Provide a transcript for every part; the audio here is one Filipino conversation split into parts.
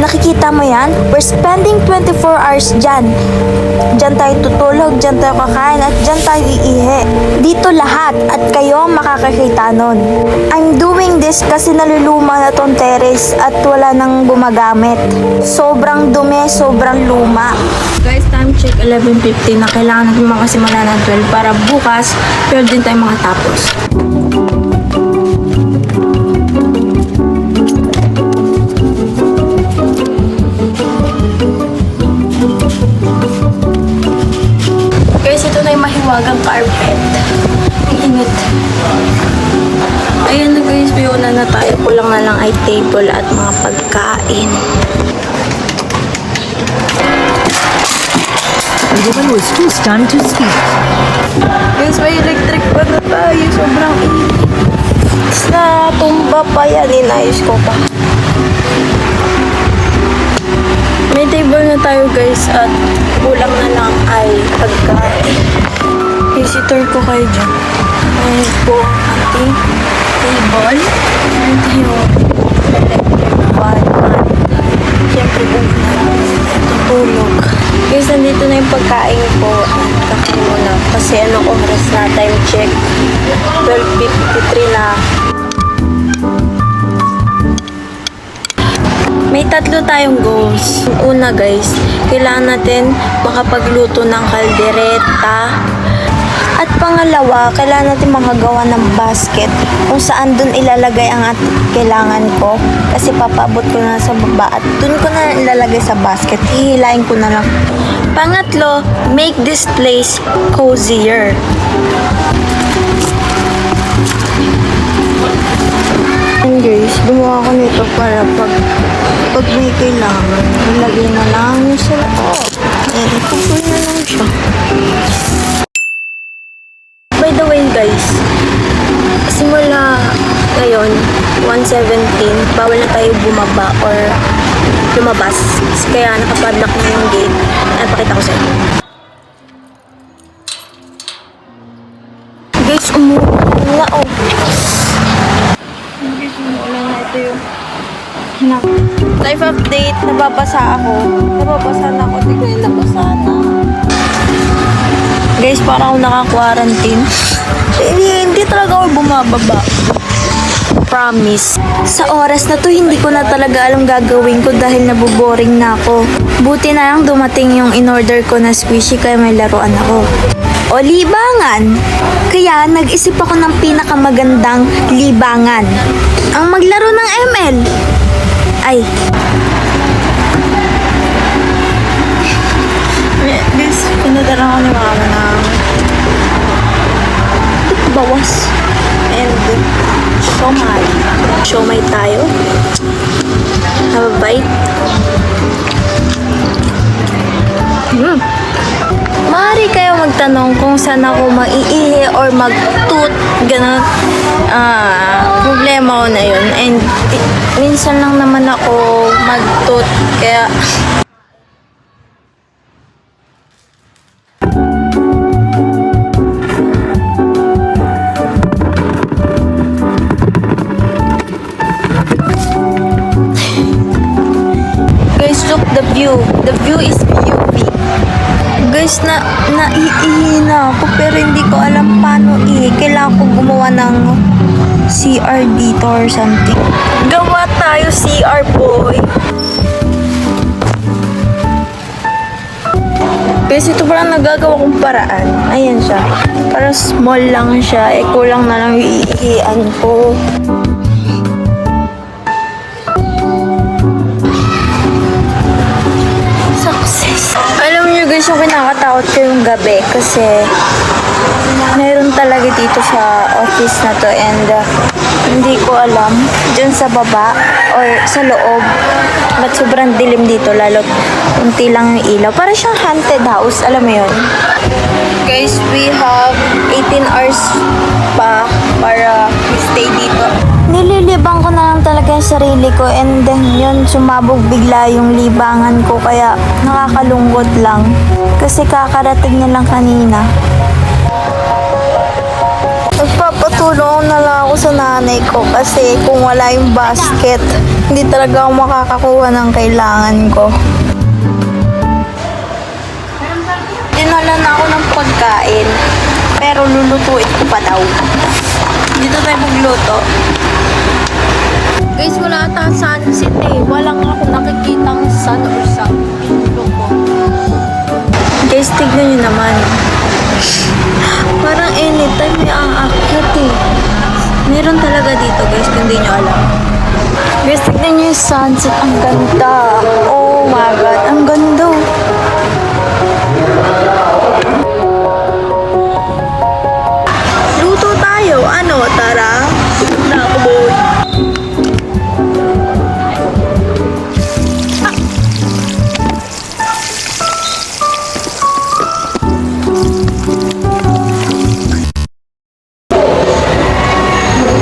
Nakikita mo yan? We're spending 24 hours dyan. Dyan tayo tutulog, dyan tayo kakain, at dyan tayo iihi. Dito lahat, at kayo ang makakakita nun. I'm doing this kasi naluluma na tong terrace at wala nang gumagamit. Sobrang dumi, sobrang luma. Guys, time check 11:50 na kailangan natin makasimula ng 12 para bukas 12 din tayo makatapos. Guys, ito na yung mahiwagang carpet. Ang init. Ayan na guys, biuna na tayo. Kulang na lang ay table at mga pagkain. Everyone was too stunned to speak. Guys, may electric pa na tayo. Sobrang init. Tapos na tumba pa yan. Inayos ko pa. May table na tayo guys at kulang na lang ay pagkain. Visitor ko kayo dyan. Ayan po ang ating table. Ayan tayo. Electric fan. Siyempre po tutulog. Guys, nandito na yung pagkain po. Kakain muna. Kasi anong oras na? Time check. 12:53 na. May tatlo tayong goals. Una guys, kailangan natin makapagluto ng kaldereta. At pangalawa, kailangan natin makagawa ng basket kung saan dun ilalagay ang kailangan ko. Kasi papaabot ko na sa baba at dun ko na ilalagay sa basket. Hihilain ko na lang. Pangatlo, make this place cozier. And guys, gumawa ko nito para pag may kailangan, ilagay na lang yung sa loob. Ayan, ituloy na lang siya. By the way guys, simula ngayon, 1:17, bawal na tayo bumaba or lumabas. Kaya nakapadlock na yung gate. Ayan, pakita ko sa inyo. Guys, umuulan na oh. Guys, umuulan na. Ito yung life update. Nababasa ako. Nababasa na ako. Tignan yung nabasa na. Guys, parang ako naka-quarantine. Hindi talaga ako bumababa. Promise. Sa oras na to, hindi ko na talaga alam gagawin ko dahil nabuboring na ako. Buti na lang dumating yung in-order ko na squishy kaya may laruan ako. O libangan! Kaya nag-isip ako ng pinakamagandang libangan. Ang maglaro ng ML. Ay. Guys, pinadala ko ni mama na bawas. And siomay. Siomay tayo. Have a bite. Maaari kayo magtanong kung saan ako maiihi or mag-toot. Ganun. Problema ko na yun. And minsan lang naman ako mag-toot. Kaya look the view. The view is beauty. Guys, naiihi na ako pero hindi ko alam paano ihi. Kailangan ko gumawa ng CR dito or something. Gawa tayo CR boy. Guys, ito parang nagagawa kong paraan. Ayan siya. Parang small lang siya. Kulang na lang yung iihian ko. Alam niyo guys, yung kinakatakot ko yung gabi kasi mayroon talaga dito sa office na to and hindi ko alam dyan sa baba or sa loob ba't sobrang dilim dito lalo unti lang yung ilaw. Para siyang haunted house, alam mo yun? Guys, we have 18 hours pa para stay dito. Nililibang ko na lang talaga yung sarili ko and then yun, sumabog bigla yung libangan ko kaya nakakalungkot lang kasi kakarating niya lang kanina. Nagpapatuloy tutulong na lang ako sa nanay ko kasi kung wala yung basket, hindi talaga ako makakakuha ng kailangan ko. Dinala na ako ng pagkain, pero lulutuin ko pa daw. Dito tayo magluto. Guys, wala ata sunset eh. Walang ako nakikitang sun or something. Guys, tignan nyo naman. Parang anytime may aakyat eh. Meron talaga dito guys, kung di nyo alam. Guys, tignan nyo yung sunset. Ang ganda. Oh my god, ang ganda. Luto tayo. Ano, tara? Nako boy.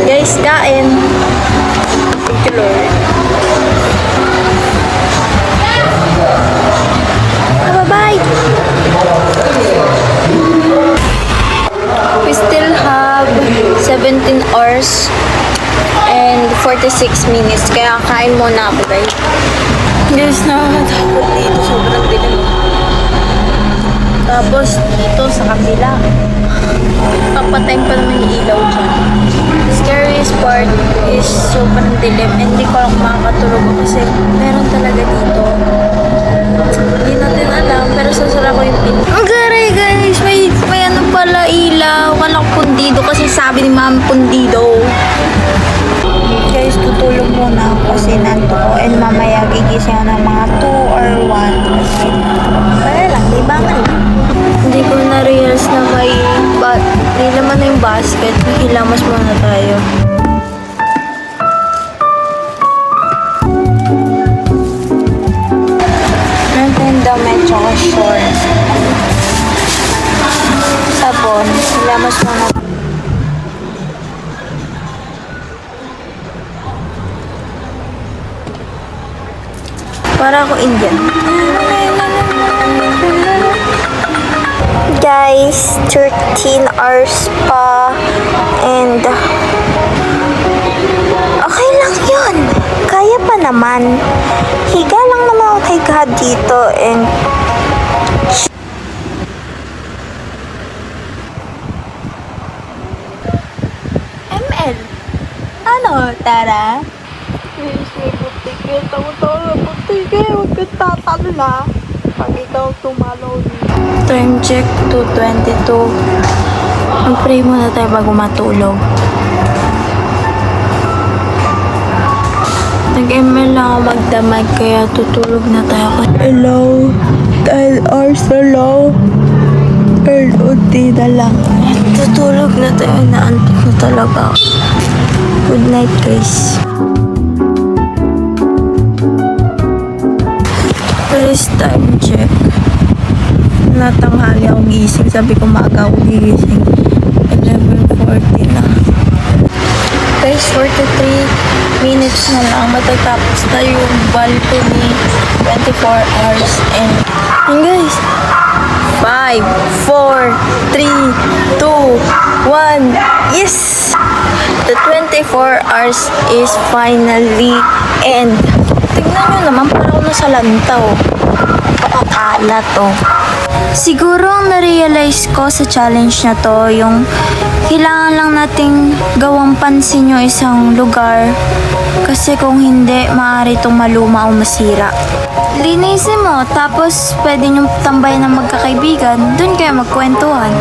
Guys, kain. Thank you, Lord. Bye-bye. We still have 17 hours and 46 minutes. Kaya kain muna ako, guys. Guys, nakakatakot dito. Sobrang dilim. Tapos, dito sa kabila. Papatayin pa naman yung ilaw dyan. The scariest part is sobrang dilim. Hindi ko lang makakatulog kasi meron talaga dito. Hindi natin alam, pero sasara ko yung pinto. Ang garay guys! May ano pala ilaw. Walang pundido kasi sabi ni Ma'am pundido. Guys, tutulog muna ako kasi nanto ko. And mamaya gigising ako ng mga 2 or 1. Kasi, wala lang, libangan lang. Hindi ko na-realize na may laman na yung basket. Hilamas muna tayo. Meron damit tsaka short. Sabon. Hilamas muna. Para ako Indian. Guys, 13 hours pa and okay lang yun. Kaya pa naman. Higa lang naman ako kay God dito and ML. Ano, Tara? Please, may butik eh. Tawa-tawa na butik eh. Huwag kang tatalala. Pag ikaw tumalaw niyo. Time check 2:22. Mag-pray muna tayo bago matulog. Nag-ML lang ako magdamag kaya tutulog na tayo. Hello. 10 hours na lang. LOT na lang. Tutulog na tayo. Naantok na talaga ako. Good night guys. First time check. Natanghali akong gising. Sabi ko maaga ako gigising. 11:40 na. Guys, 43 minutes na lang. Matatapos na yung balcony. 24 hours and guys, 5, 4, 3, 2, 1. Yes! The 24 hours is finally end. Tignan nyo naman, parang ako nasa lantaw. Pakakalat oh. Siguro ang na-realize ko sa challenge na to, yung kailangan lang nating gawang pansin yung isang lugar. Kasi kung hindi, maaari itong maluma o masira. Linisin mo, tapos pwede nyo tambayan ng magkakaibigan, dun kayo magkwentuhan.